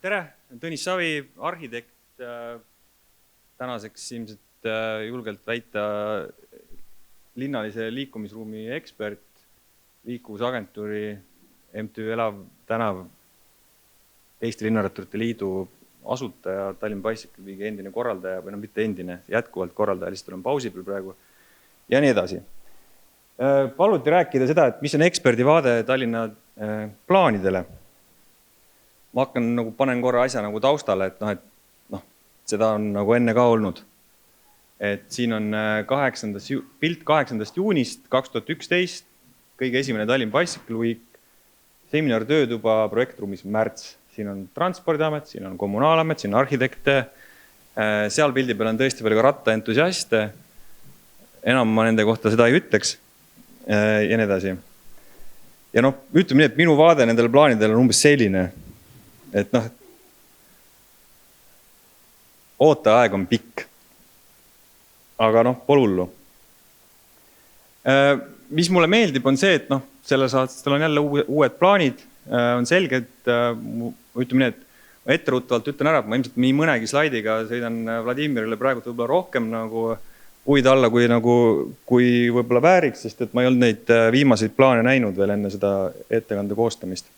Tere, Tõnis Savi, arhitekt, tänaseks ilmselt julgelt väita linnalise liikumisruumi ekspert, liikuvusagentuuri MTÜ Elav tänav, Eesti Linnaratturite Liidu asutaja, Tallinna Bicycle Weeki endine korraldaja, või mitte endine, jätkuvalt korraldaja, lihtsalt olen pausi peal praegu ja nii edasi. Paluti rääkida seda, et mis on eksperdi vaade Tallinna plaanidele. Ma hakkan panen korra asja taustale, et seda on enne ka olnud. Et siin on pilt 8. juunist 2011, kõige esimene Tallinna Bicycle Week, seminar töötuba projektruumis märts. Siin on Transpordiamet, siin on Kommunaalamet, siin on arhitekte, seal pildi peal on tõesti veel ka rattaentusiaste, enam ma nende kohta seda ei ütleks ja nii edasi. Ja ütleme nii, et minu vaade nendele plaanidele on umbes selline, et ooteaeg on pikk, aga pole hullu. Mis mulle meeldib on see, et selles aastal on jälle uued plaanid, on selge, et ütleme nii, et etteruttavalt ütlen ära, et ma ilmselt nii mõnegi slaidiga sõidan Vladimirile praegu võib-olla rohkem puid alla kui võib-olla vääriks, sest et ma ei olnud neid viimaseid plaane näinud veel enne seda ettekande koostamist.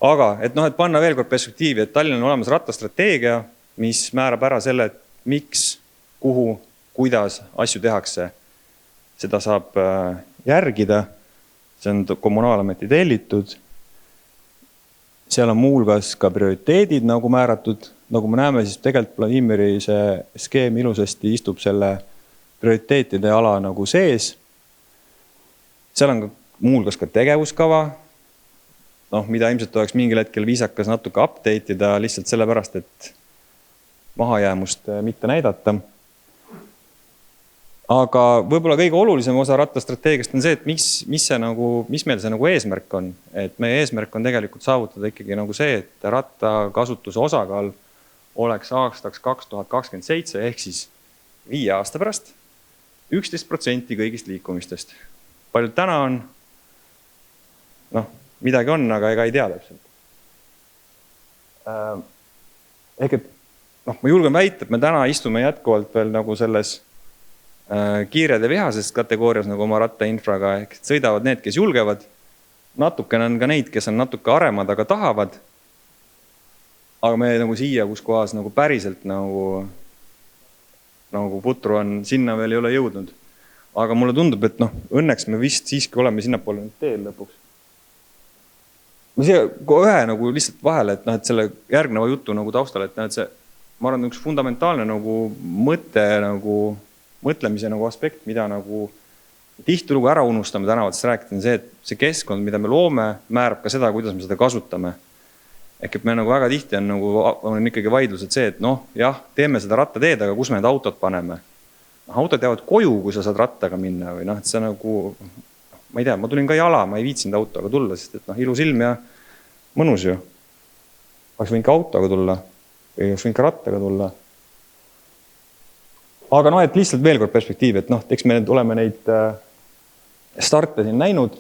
Aga, et panna veel kord perspektiivi, et Tallinna on olemas rattastrateegia, mis määrab ära selle, et miks, kuhu, kuidas asju tehakse. Seda saab järgida, see on Kommunaalameti tellitud. Seal on muulgas ka prioriteedid määratud. Nagu me näeme, siis tegelikult Vladimiri see skeem ilusasti istub selle prioriteetide ala sees. Seal on muulgas ka tegevuskava, mida ilmselt oleks mingil hetkel viisakas natuke update ida lihtsalt sellepärast, et mahajäämust mitte näidata. Aga võib-olla kõige olulisem osa rattastrateegiast on see, et mis meil see eesmärk on. Et meie eesmärk on tegelikult saavutada ikkagi see, et rattakasutuse osakaal oleks aastaks 2027 ehk siis 5 aasta pärast 11% kõigist liikumistest. Palju täna on? Midagi on, aga ega ei tea täpselt. Ehk et ma julgen väita, et me täna istume jätkuvalt veel selles kiired ja vihasest kategoorias oma rattainfraga, ehk sõidavad need, kes julgevad. Natukene on ka neid, kes on natuke aremad, aga tahavad. Aga me siia, kus kohas päriselt putru on, sinna veel ei ole jõudnud. Aga mulle tundub, et õnneks me vist siiski oleme sinna poole teel lõpuks. Ma siia ühe lihtsalt vahele, et selle järgneva jutu taustal, et see, ma arvan, üks fundamentaalne mõtlemise aspekt, mida tihtilugu ära unustame tänavates rääkida, on see, et see keskkond, mida me loome, määrab ka seda, kuidas me seda kasutame. Ehk et me väga tihti on ikkagi vaidlused see, et jah, teeme seda rattateed, aga kus me need autod paneme. Autod jäävad koju, kui sa saad rattaga minna või et see ma ei tea, ma tulin ka jala, ma ei viitsinud autoga tulla, sest et ilus ilm ja mõnus ju. Oleks võin ka autoga tulla või oleks võin ka rattaga tulla. Aga et lihtsalt veel kord perspektiivi, et eks me oleme neid starte siin näinud.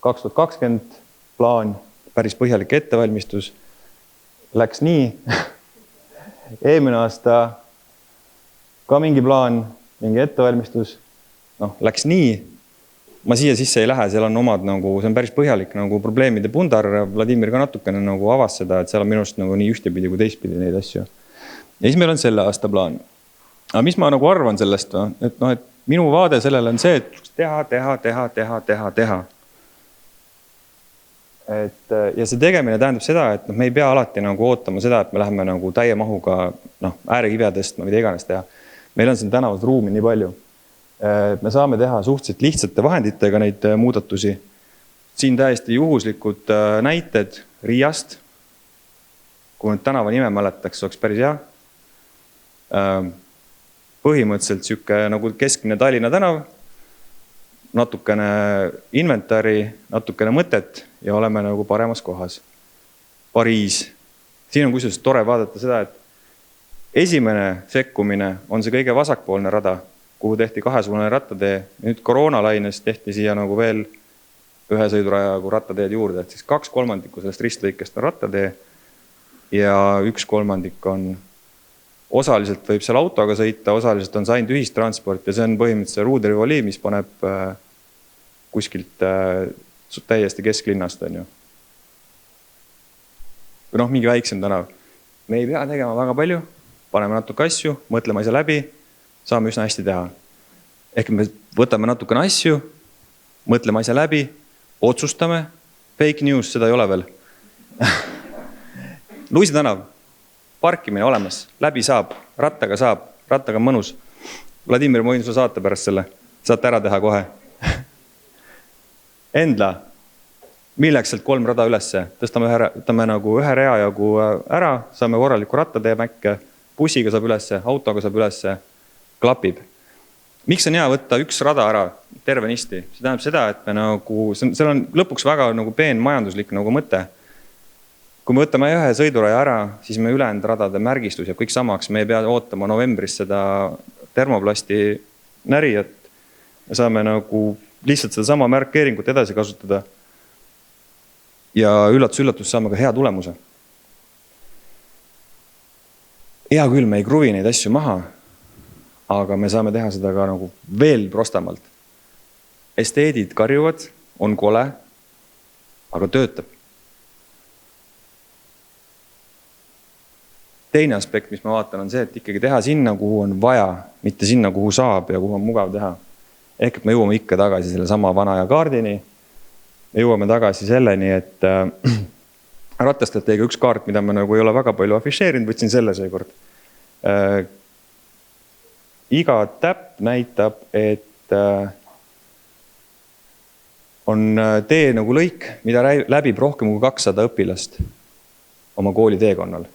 2020 plaan, päris põhjalik ettevalmistus. Läks nii. Eelmine aasta ka mingi plaan, mingi ettevalmistus. Läks nii. Ma siia sisse ei lähe, seal on omad, see on päris põhjalik probleemide pundar. Vladimir ka natukene avas seda, et seal on minust nii ühtepidi kui teistpidi neid asju. Ja siis meil on selle aasta plaan. Aga mis ma arvan sellest, et minu vaade sellele on see, et teha. Ja see tegemine tähendab seda, et me ei pea alati ootama seda, et me läheme täie mahuga äärekive tõstma või iganes teha. Meil on siin tänavas ruumi nii palju. Me saame teha suhteliselt lihtsate vahenditega neid muudatusi. Siin täiesti juhuslikud näited Riiast. Kui nüüd tänava nime mäletaks, oleks päris hea. Põhimõtteliselt siuke keskmine Tallinna tänav, natukene inventari, natukene mõtet ja oleme paremas kohas. Pariis. Siin on kusjuures tore vaadata seda, et esimene sekkumine on see kõige vasakpoolne rada, kuhu tehti 2-suunaline rattatee. Nüüd koroonalaines tehti siia veel ühe sõiduraja rattateed juurde, et siis 2/3 sellest ristlõikest on rattatee. ja 1/3 on osaliselt võib seal autoga sõita, osaliselt on see ainult ühistransport ja see on põhimõtteliselt Rue de Rivoli, mis paneb kuskilt täiesti kesklinnast, on ju. Või mingi väiksem tänav. Me ei pea tegema väga palju, paneme natuke asju, mõtleme asja läbi, saame üsna hästi teha. Ehk me võtame natukene asju, mõtleme asja läbi, otsustame, fake news, seda ei ole veel. Luisi tänav, parkimine olemas, läbi saab, rattaga on mõnus. Vladimir, ma võin sulle saata pärast selle, saate ära teha kohe. Endla, milleks sealt 3 rada ülesse, tõstame nagu ühe rea jagu ära, saame korraliku rattatee mäkke, bussiga saab ülesse, autoga saab ülesse, klapib. Miks on hea võtta 1 rada ära tervenisti? See tähendab seda, et me seal on lõpuks väga peen majanduslik mõte. Kui me võtame ühe sõiduraja ära, siis me ülejäänud radade märgistus ja kõik samaks, me ei pea ootama novembris seda termoplasti närijat. Me saame lihtsalt seda sama märkeeringut edasi kasutada. Ja üllatus saame ka hea tulemuse. Hea küll, me ei kruvi neid asju maha, aga me saame teha seda ka veel prostamalt. Esteedid karjuvad, on kole, aga töötab. Teine aspekt, mis ma vaatan, on see, et ikkagi teha sinna, kuhu on vaja, mitte sinna, kuhu saab ja kuhu on mugav teha. Ehk et me jõuame ikka tagasi selle sama vana ja kaardini. Me jõuame tagasi selleni, et rattastrateegia 1 kaart, mida me ei ole väga palju afišeerinud, võtsin selle seekord. Iga täpp näitab, et on tee lõik, mida läbib rohkem kui 200 õpilast oma kooli teekonnal.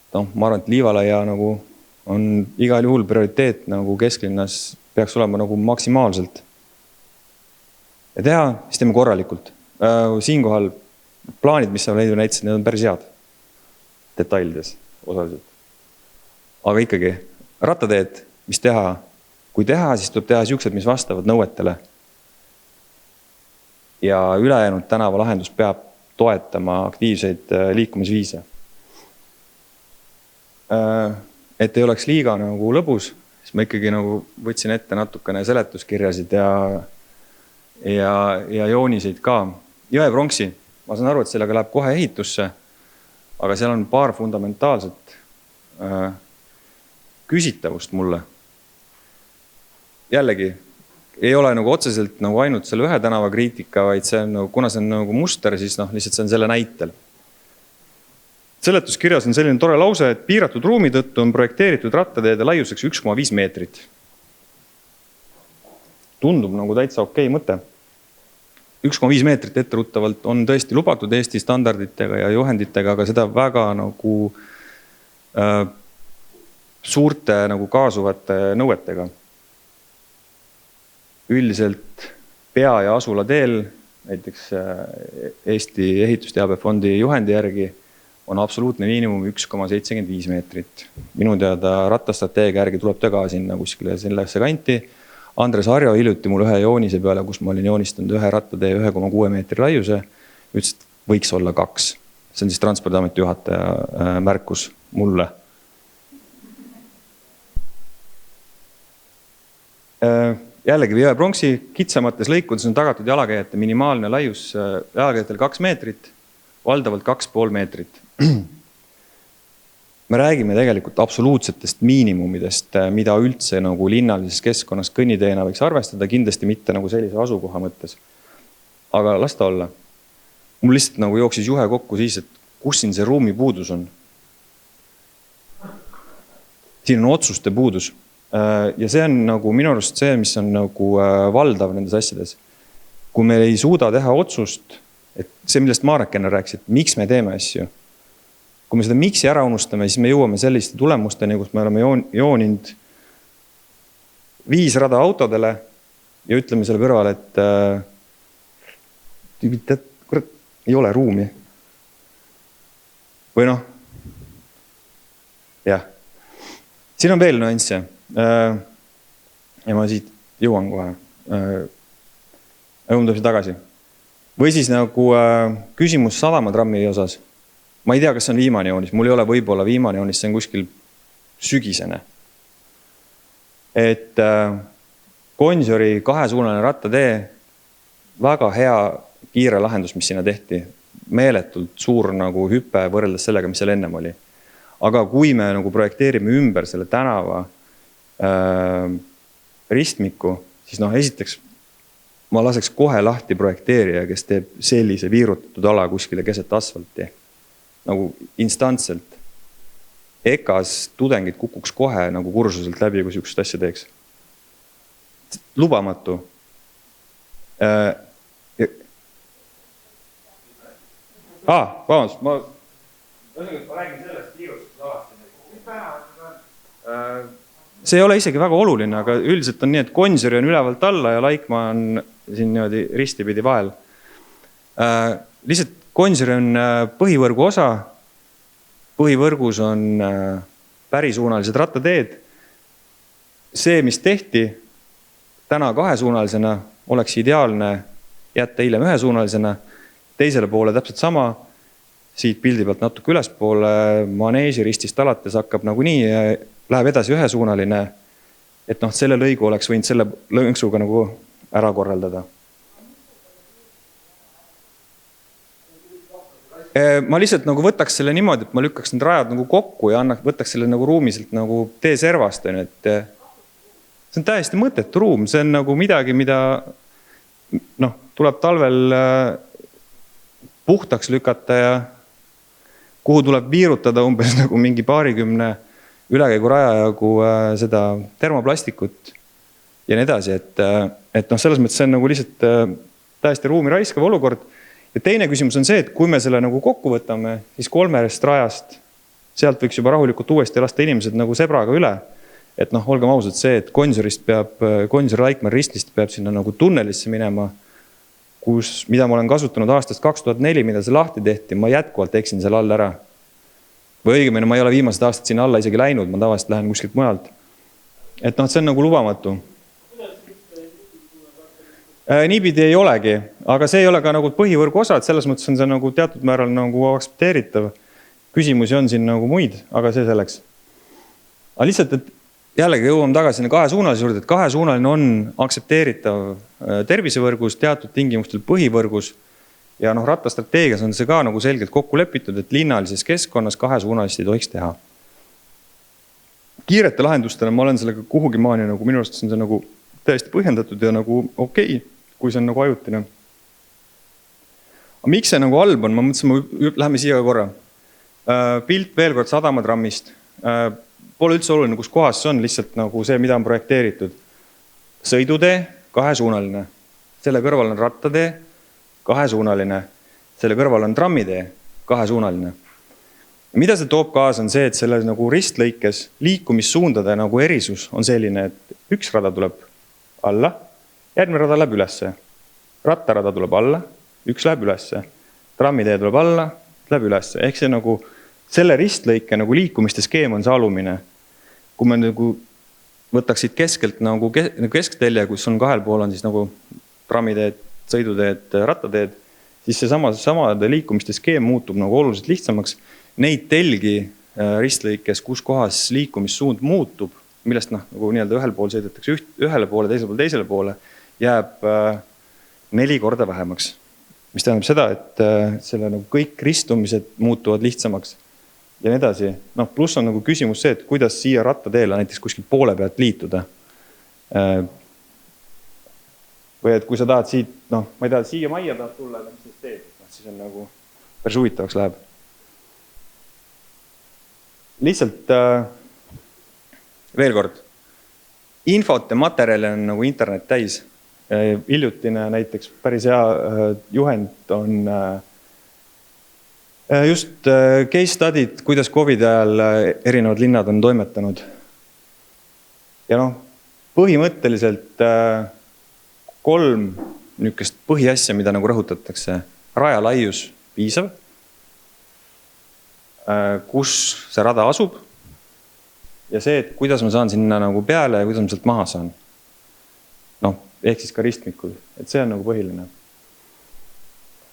Ma arvan, et Liivalaia on igal juhul prioriteet kesklinnas peaks olema maksimaalselt. Ja teha, siis teeme korralikult. Siinkohal plaanid, mis sa näitasid, need on päris head detailides osaliselt. Aga ikkagi, rattateed, mis teha? Kui teha, siis tuleb teha siuksed, mis vastavad nõuetele. Ja ülejäänud tänavalahendus peab toetama aktiivseid liikumisviise. Et ei oleks liiga lõbus, siis ma ikkagi võtsin ette natukene seletuskirjasid ja jooniseid ka. Jõepronksi, ma saan aru, et sellega läheb kohe ehitusse, aga seal on paar fundamentaalset küsitavust mulle. Jällegi, ei ole otseselt ainult selle ühe tänava kriitika, vaid see on, kuna see on muster, siis lihtsalt see on selle näitel. Seletuskirjas on selline tore lause, et piiratud ruumi tõttu on projekteeritud rattateede laiuseks 1,5 meetrit. Tundub täitsa okei mõte. 1,5 meetrit etteruttavalt on tõesti lubatud Eesti standarditega ja juhenditega, aga seda väga suurte kaasuvate nõuetega. Üldiselt pea- ja asula teel, näiteks Eesti ehitusteabefondi juhendi järgi, on absoluutne miinimum 1,75 meetrit. Minu teada rattastrateegia järgi tuleb ta ka sinna kuskile sellesse kanti. Andres Harjo hiljuti mul ühe joonise peale, kus ma olin joonistanud ühe rattatee 1,6 meetri laiuse, ütles, et võiks olla 2. See on siis Transpordiameti juhataja märkus mulle. Jällegi jõepronksi kitsamates lõikudes on tagatud jalakäijate minimaalne laius jalakäijatel 2 meetrit, valdavalt 2,5 meetrit. Me räägime tegelikult absoluutsetest miinimumidest, mida üldse linnalises keskkonnas kõnniteena võiks arvestada, kindlasti mitte sellise asukoha mõttes. Aga las ta olla. Mul lihtsalt jooksis juhe kokku siis, et kus siin see ruumi puudus on. Siin on otsuste puudus. Ja see on minu arust see, mis on valdav nendes asjades. Kui me ei suuda teha otsust, et see, millest Marek enne rääkis, et miks me teeme asju. Kui me seda miksi ära unustame, siis me jõuame selliste tulemusteni, kus me oleme jooninud 5 rada autodele ja ütleme selle kõrval, et ei ole ruumi. Või jah. Siin on veel nüansse. Ja ma siit jõuan kohe. Jõuan tagasi. Või siis küsimus sadamatrammi osas. ma ei tea, kas see on viimane joonis, mul ei ole võib-olla viimane joonis, see on kuskil sügisene. Et Gonsiori kahesuunaline rattatee, väga hea kiire lahendus, mis sinna tehti, meeletult suur nagu hüpe võrreldes sellega, mis seal ennem oli. Aga kui me nagu projekteerime ümber selle tänava ristmiku, siis esiteks ma laseks kohe lahti projekteerija, kes teeb sellise viirutatud ala kuskile keset asfalti. Nagu instantselt. EKAs tudengid kukuks kohe nagu kursuselt läbi, kui sihukest asja teeks. Lubamatu. Vabandust, ma räägin sellest viirustust alati. See ei ole isegi väga oluline, aga üldiselt on nii, et Gonsiori on ülevalt alla ja Laikmaa on siin niimoodi ristipidi vahel. Lihtsalt Gonsiori on põhivõrgu osa. Põhivõrgus on pärisuunalised rattateed. See, mis tehti täna kahesuunalisena, oleks ideaalne jätta hiljem ühesuunalisena. Teisele poole täpselt sama. Siit pildi pealt natuke ülespoole maneesi ristist alates hakkab nagunii, läheb edasi ühesuunaline, et selle lõigu oleks võinud selle lõnksuga nagu ära korraldada. Ma lihtsalt nagu võtaks selle niimoodi, et ma lükkaks need rajad nagu kokku ja võtaks selle nagu ruumiselt nagu T-servast. See on täiesti mõttetu ruum, see on nagu midagi, mida tuleb talvel puhtaks lükata ja kuhu tuleb viirutada umbes nagu mingi paarikümne ülekäigu raja jagu seda termoplastikut ja nii edasi. Et selles mõttes see on nagu lihtsalt täiesti ruumi raiskav olukord. Ja teine küsimus on see, et kui me selle nagu kokku võtame, siis 3 rajast, sealt võiks juba rahulikult uuesti lasta inimesed nagu sebraga üle. Et olgem ausad see, et Gonsiori Laikmaa ristlist peab sinna nagu tunnelisse minema, mida ma olen kasutanud aastast 2004, mida see lahti tehti, ma jätkuvalt eksin seal all ära. Või õigemini, ma ei ole viimased aastad sinna alla isegi läinud, ma tavaliselt lähen kuskilt mujalt. Et see on nagu lubamatu. Niipidi ei olegi, aga see ei ole ka nagu põhivõrgu osa, et selles mõttes on see nagu teatud määral nagu aktsepteeritav. Küsimusi on siin nagu muid, aga see selleks. Aga lihtsalt, et jällegi jõuame tagasi kahesuunalise juurde, et kahesuunaline on aktsepteeritav tervisevõrgus, teatud tingimustel põhivõrgus ja rattastrateegias on see ka nagu selgelt kokku lepitud, et linnalises keskkonnas kahesuunalist ei tohiks teha. Kiirete lahendustena ma olen sellega kuhugi maani nagu minu arust on see nagu täiesti põhjendatud ja nagu okei, kui see on nagu ajutine. Aga miks see nagu halb on? Ma mõtlesin, läheme siia korra. Pilt veel kord sadamatrammist. Pole üldse oluline, kus kohas see on, lihtsalt nagu see, mida on projekteeritud. Sõidutee, kahesuunaline. Selle kõrval on rattatee, kahesuunaline. Selle kõrval on trammitee, kahesuunaline. Mida see toob kaasa on see, et selle nagu ristlõikes liikumissuundade nagu erisus on selline, et üks rada tuleb alla, järgmine rada läheb ülesse. Rattarada tuleb alla, üks läheb ülesse. Trammitee tuleb alla, läheb ülesse. Ehk see nagu selle ristlõike nagu liikumiste skeem on see alumine. Kui me nagu võtaksid keskelt nagu kesktelje, kus on kahel pool on siis nagu trammiteed, sõiduteed, rattateed, siis see samade liikumiste skeem muutub nagu oluliselt lihtsamaks. Neid telgi ristlõikes, kus kohas liikumissuund muutub, millest nagu ühel pool sõidetakse ühele poole, teisele poole, jääb 4 korda vähemaks. Mis tähendab seda, et selle nagu kõik ristumised muutuvad lihtsamaks ja nii edasi. Pluss on nagu küsimus see, et kuidas siia rattateele näiteks kuskil poole pealt liituda. Või et kui sa tahad siit, ma ei tea, siia majja tahad tulla, mis siis teed, siis on nagu päris huvitavaks läheb. Lihtsalt veel kord, infot ja materjali on nagu internet täis. Hiljutine näiteks päris hea juhend on just case study'd, kuidas COVID ajal erinevad linnad on toimetanud. Ja põhimõtteliselt 3 niisugust põhiasja, mida nagu rõhutatakse. Raja laius piisav, kus see rada asub ja see, et kuidas ma saan sinna nagu peale ja kuidas ma sealt maha saan. Ehk siis ka ristmikul, et see on nagu põhiline.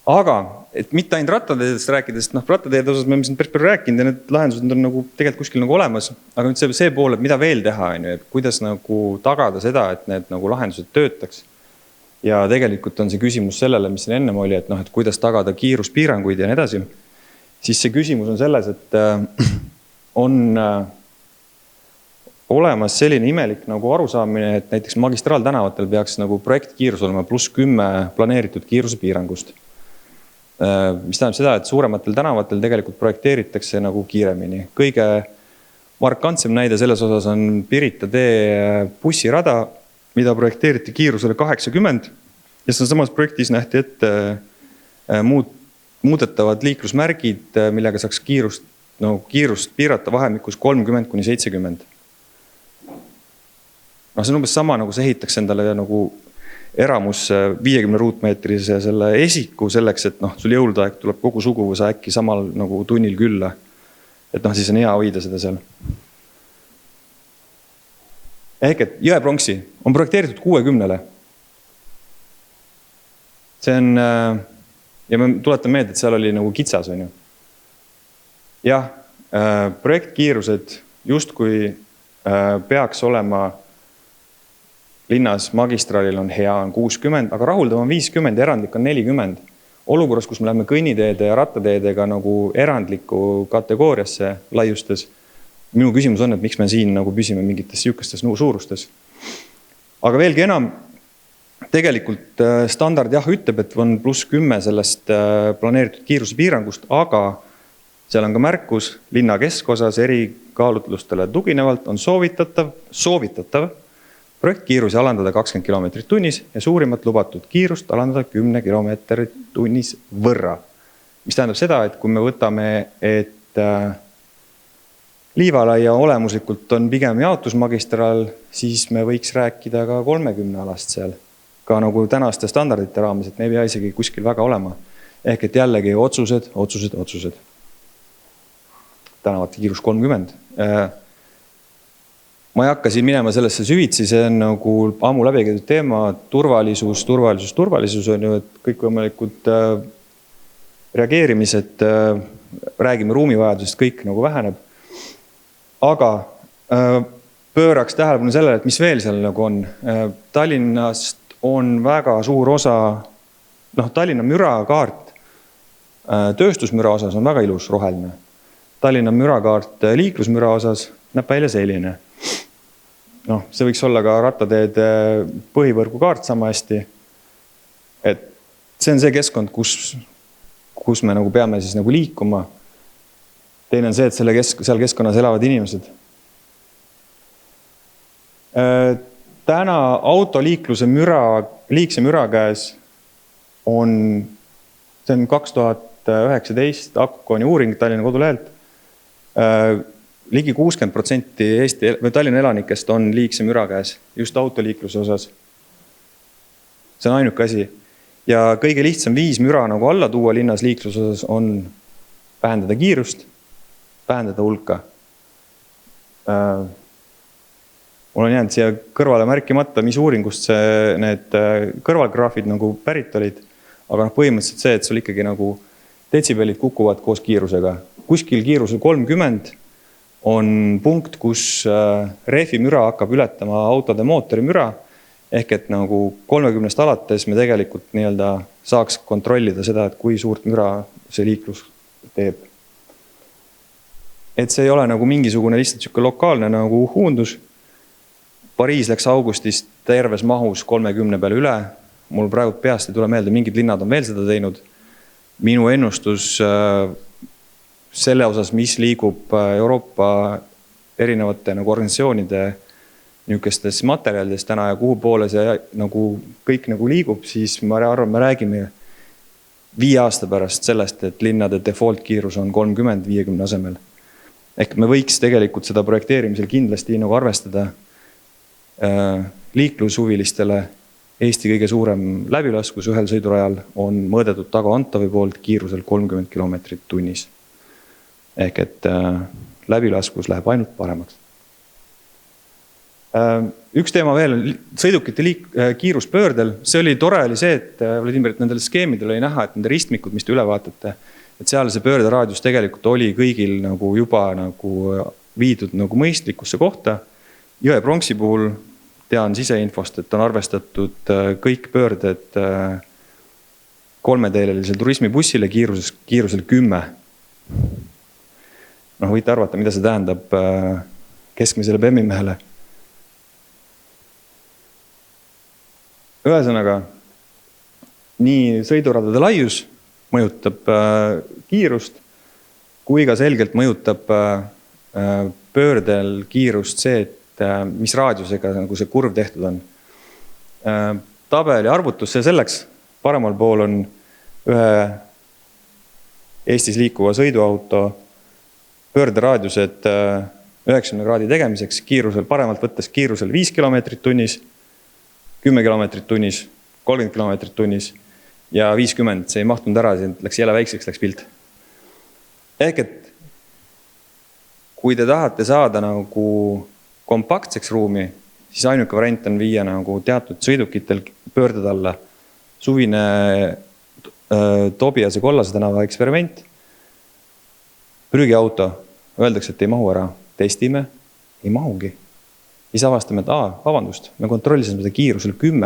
Aga, et mitte ainult rattateedest rääkides, rattateede osas me siin päris palju rääkinud ja need lahendused on nagu tegelikult kuskil nagu olemas. Aga nüüd see pool, et mida veel teha, et kuidas nagu tagada seda, et need nagu lahendused töötaks. Ja tegelikult on see küsimus sellele, mis siin ennem oli, et kuidas tagada kiiruspiiranguid ja nii edasi. Siis see küsimus on selles, et on olemas selline imelik nagu arusaamine, et näiteks magistraaltänavatel peaks nagu projektkiirus olema +10 planeeritud kiirusepiirangust. Mis tähendab seda, et suurematel tänavatel tegelikult projekteeritakse nagu kiiremini. Kõige markantsem näide selles osas on Pirita tee bussirada, mida projekteeriti kiirusele 80 ja samas projektis nähti ette muudetavad liiklusmärgid, millega saaks kiirust piirata vahemikus 30–70. See on umbes sama, nagu see ehitaks endale nagu eramus 50 ruutmeetrise selle esiku selleks, et sul jõulude aeg tuleb kogu suguvõsa äkki samal nagu tunnil külla. Et siis on hea hoida seda seal. Ehk et Jõepronksi on projekteeritud 60-le. See on, ja ma tuletan meelde, et seal oli nagu kitsas, on ju. Jah, projektkiirused justkui peaks olema linnas magistraalil on hea, on 60, aga rahuldav on 50 ja erandlik on 40. Olukorras, kus me läheme kõnniteede ja rattateedega nagu erandliku kategooriasse laiustes, minu küsimus on, et miks me siin nagu püsime mingites sihukestes suurustes. Aga veelgi enam, tegelikult standard ütleb, et on +10 sellest planeeritud kiirusepiirangust, aga seal on ka märkus linna keskosas eri kaalutlustele tuginevalt on soovitatav projektkiirusi alandada 20 km tunnis ja suurimat lubatud kiirust alandada 10 km tunnis võrra. Mis tähendab seda, et kui me võtame, et Liivalaia olemuslikult on pigem jaotusmagistraal, siis me võiks rääkida ka 30 alast seal. Ka nagu tänaste standardite raames, et me ei pea isegi kuskil väga olema. Ehk et jällegi otsused. Tänavate kiirus 30. Ma ei hakka siin minema sellesse süvitsi, see on nagu ammu läbikäidud teema, turvalisus on ju, et kõikvõimalikud reageerimised, räägime ruumivajadusest, kõik nagu väheneb. Aga pööraks tähelepanu sellele, et mis veel seal nagu on. Tallinnast on väga suur osa, Tallinna mürakaart tööstusmüra osas on väga ilus roheline. Tallinna mürakaart liiklusmüra osas näeb välja selline. See võiks olla ka rattateed põhivõrgu kaart sama hästi. Et see on see keskkond, kus me nagu peame siis nagu liikuma. Teine on see, et seal keskkonnas elavad inimesed. Täna autoliikluse liigse müra käes see on 2019 Akukooni uuring Tallinna kodulehelt. Ligi 60% Eesti või Tallinna elanikest on liigse müra käes, just autoliikluse osas. See on ainuke asi. Ja kõige lihtsam viis müra nagu alla tuua linnas liikluse osas on vähendada kiirust, vähendada hulka. Mul on jäänud siia kõrvale märkimata, mis uuringust need kõrvalgraafid nagu pärit olid, aga põhimõtteliselt see, et sul ikkagi nagu detsibelid kukuvad koos kiirusega. Kuskil kiirusel 30 on punkt, kus refi müra hakkab ületama autode mootori müra, ehk et nagu 30 alates me tegelikult saaks kontrollida seda, et kui suurt müra see liiklus teeb. Et see ei ole nagu mingisugune lihtsalt lokaalne nagu huundus. Pariis läks augustist terves mahus 30 peale üle. Mul praegu peast ei tule meelde, mingid linnad on veel seda teinud. Minu ennustus selle osas, mis liigub Euroopa erinevate nagu organisatsioonide niisugustes materjalides täna ja kuhu poole see nagu kõik nagu liigub, siis ma arvan, me räägime 5 aasta pärast sellest, et linnade default kiirus on 30-50 asemel. Ehk me võiks tegelikult seda projekteerimisel kindlasti nagu arvestada liiklushuvilistele. Eesti kõige suurem läbilaskus ühel sõidurajal on mõõdetud Tago Antovi poolt kiirusel 30 km tunnis. Ehk et läbilaskus läheb ainult paremaks. Üks teema veel on sõidukite kiiruspöördel. See oli tore oli see, et Vladimir, et nendel skeemidel oli näha, et nende ristmikud, mis te üle vaatate, et seal see pöörderaadius tegelikult oli kõigil nagu juba nagu viidud nagu mõistlikusse kohta. Jõe Pronksi puhul tean siseinfost, et on arvestatud kõik pöörded 3-teelelisel turismibussile kiirusel 10. Võite arvata, mida see tähendab keskmisele bemmimehele. Ühesõnaga, nii sõiduradade laius mõjutab kiirust, kui ka selgelt mõjutab pöördel kiirust see, et mis raadiusega nagu see kurv tehtud on. Tabeli arvutus see selleks, paremal pool on ühe Eestis liikuva sõiduauto pöörderaadiused 90 kraadi tegemiseks kiirusel, paremalt võttes kiirusel 5 kilomeetrit tunnis, 10 kilomeetrit tunnis, 30 kilomeetrit tunnis ja 50, see ei mahtunud ära, see läks jälle väikseks, läks pilt. Ehk et kui te tahate saada nagu kompaktseks ruumi, siis ainuke variant on viia nagu teatud sõidukitel pöörded alla. Suvine Tobiase Kollase tänava eksperiment. Prügiauto, öeldakse, et ei mahu ära. Testime, ei mahugi. Siis avastame, et vabandust, me kontrollisime seda kiirusel 10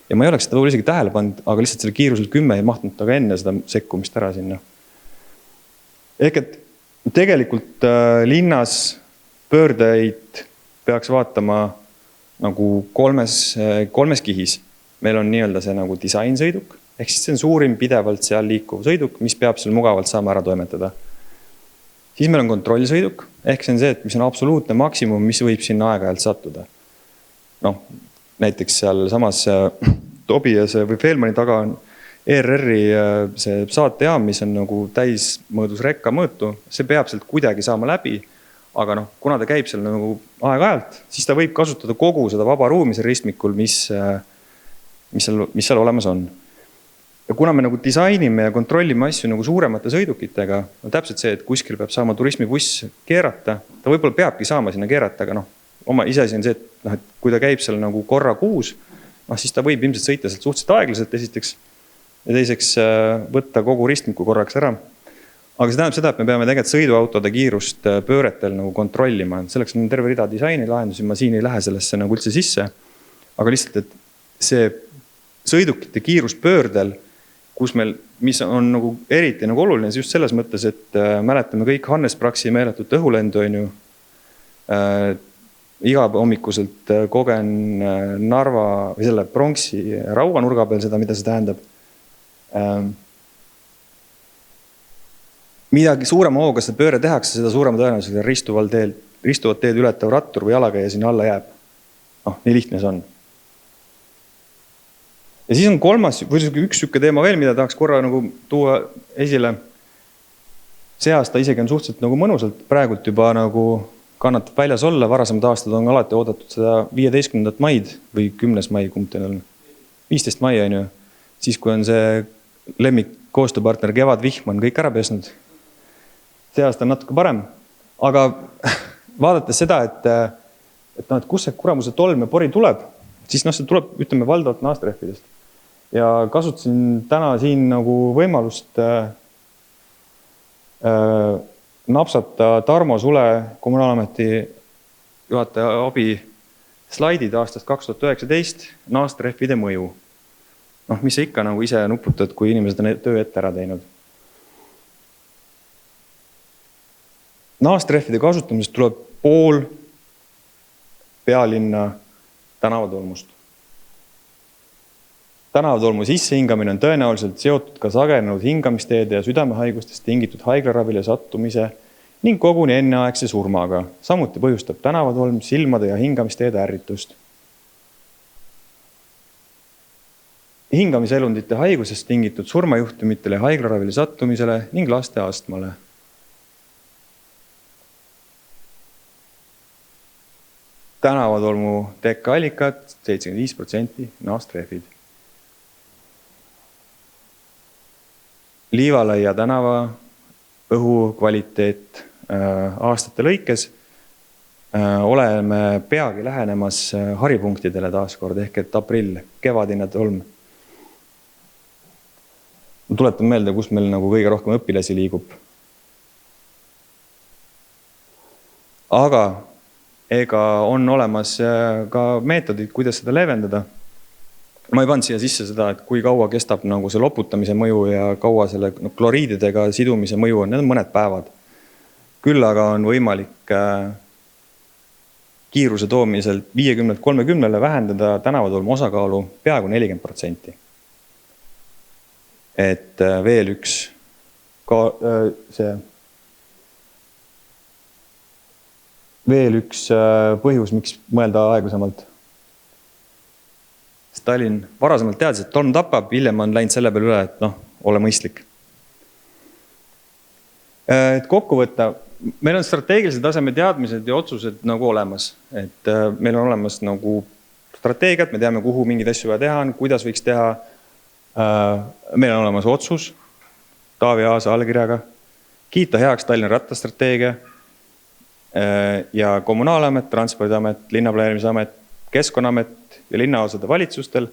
ja ma ei oleks seda võib-olla isegi tähele pannud, aga lihtsalt selle kiirusel 10 ei mahtunud taga enne seda sekkumist ära sinna. Ehk et tegelikult linnas pöördeid peaks vaatama nagu kolmes kihis. Meil on nii-öelda see nagu disainsõiduk, ehk siis see on suurim pidevalt seal liikuv sõiduk, mis peab seal mugavalt saama ära toimetada. Siis meil on kontrollsõiduk, ehk see on see, et mis on absoluutne maksimum, mis võib sinna aeg-ajalt sattuda. Näiteks seal samas Tobiase või Fehlmanni taga on ERR-i see saatejaam, mis on nagu täismõõdus rekka mõõtu, see peab sealt kuidagi saama läbi, aga kuna ta käib seal nagu aeg-ajalt, siis ta võib kasutada kogu seda vaba ruumi seal ristmikul, mis seal olemas on. Ja kuna me nagu disainime ja kontrollime asju nagu suuremate sõidukitega, on täpselt see, et kuskil peab saama turismibuss keerata, ta võib-olla peabki saama sinna keerata, aga oma iseasi on see, et kui ta käib seal nagu korra kuus, siis ta võib ilmselt sõita sealt suhteliselt aeglaselt esiteks ja teiseks võtta kogu ristmiku korraks ära. Aga see tähendab seda, et me peame tegelikult sõiduautode kiirust pööretel nagu kontrollima. Selleks on terve rida disaini lahendusi, ma siin ei lähe sellesse nagu üldse sisse. Aga lihtsalt, et see sõidukite kiiruspöördel, mis on nagu eriti nagu oluline just selles mõttes, et mäletame kõik Hannes Praksi meeletut õhulendu on ju. Iga hommikuselt kogen Narva või selle Pronksi Raua nurga peal seda, mida see tähendab. Midagi suurema hooga seda pööre tehakse, seda suurema tõenäosusega ristuvat teed ületav rattur või jalakäija sinna alla jääb. Nii lihtne see on. Ja siis on kolmas, või üks sükke teema veel, mida tahaks korra nagu tuua esile. See aasta isegi on suhteliselt nagu mõnusalt praegult juba nagu kannatab väljas olla. Varasemad aastad on alati oodatud seda 15. maid või 10. mai, kumb teil on? 15. mai on ju. Siis kui on see lemmik koostööpartner Kevad Vihman kõik ära pesnud. See aasta on natuke parem. Aga vaadates seda, et kus see kuramuse tolm ja pori tuleb, siis see tuleb, ütleme, valdavalt naastrehvidest. Ja kasutasin täna siin nagu võimalust napsata Tarmo Sule Kommunaalameti juhataja abi slaidid aastast 2019 naastrehvide mõju. Mis sa ikka nagu ise nuputad, kui inimesed on töö ette ära teinud. Naastrehvide kasutamisest tuleb pool pealinna tänavatolmust. Tänavatolmu sissehingamine on tõenäoliselt seotud ka sagenenud hingamisteede ja südamehaigustest tingitud haiglaravile sattumise ning koguni enneaegse surmaga. Samuti põhjustab tänavatolm silmade ja hingamisteede ärritust. Hingamiselundite haigusest tingitud surmajuhtumitele, haiglaravile sattumisele ning laste astmale. Tänavatolmu tekkeallikad 75% naastrehvid. Liivalaia tänava õhu kvaliteet aastate lõikes oleme peagi lähenemas haripunktidele taaskord, ehk et aprill, kevadine tolm. Ma tuletan meelde, kus meil nagu kõige rohkem õpilasi liigub. Aga ega on olemas ka meetodid, kuidas seda leevendada. Ma ei pannud siia sisse seda, et kui kaua kestab nagu see loputamise mõju ja kaua selle kloriididega sidumise mõju on, need on mõned päevad. Küll aga on võimalik kiiruse toomiselt 50-30 vähendada tänavatolmu osakaalu peaaegu 40%. Et veel üks põhjus, miks mõelda aeglasemalt. Stalin varasemalt teadis, et tolm tapab, hiljem on läinud selle peale üle, et ole mõistlik. Et kokku võtta, meil on strateegilise taseme teadmised ja otsused nagu olemas. Et meil on olemas nagu strateegiat, me teame, kuhu mingid asju vaja teha on, kuidas võiks teha. Meil on olemas otsus Taavi Aasa allkirjaga, kiita heaks Tallinna rattastrateegia ja Kommunaalamet, Transpordiamet, Linnaplaneerimisamet, Keskkonnaamet ja linnaosade valitsustel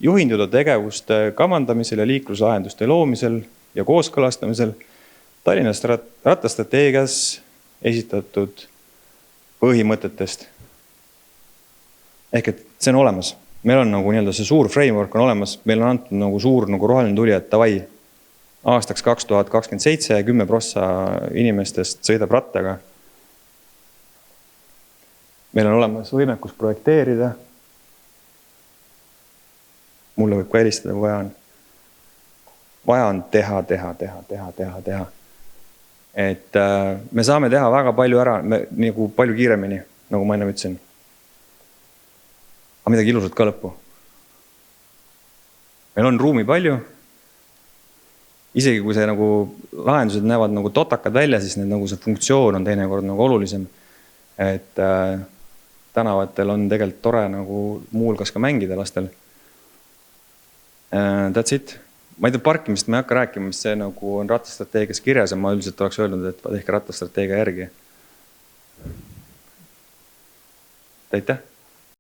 juhinduda tegevuste kavandamisel ja liikluslahenduste loomisel ja kooskõlastamisel Tallinna rattastrateegias esitatud põhimõtetest. Ehk et see on olemas. Meil on nagu see suur framework on olemas, meil on antud nagu suur nagu roheline tuli, et tavai aastaks 2027 10% inimestest sõidab rattaga. Meil on olemas võimekus projekteerida. Mulle võib ka helistada, kui vaja on. Vaja on teha. Et me saame teha väga palju ära, nagu palju kiiremini, nagu ma enne ütlesin. Aga midagi ilusat ka lõppu. Meil on ruumi palju. Isegi kui see nagu lahendused näevad nagu totakad välja, siis need, nagu see funktsioon on teinekord nagu olulisem. Et tänavatel on tegelikult tore nagu muulgas ka mängida lastel. That's it. Ma ei tea, parkimist ma ei hakka rääkima, mis see nagu on rattastrateegias kirjas ja ma üldiselt oleks öelnud, et tehke rattastrateegia järgi. Aitäh!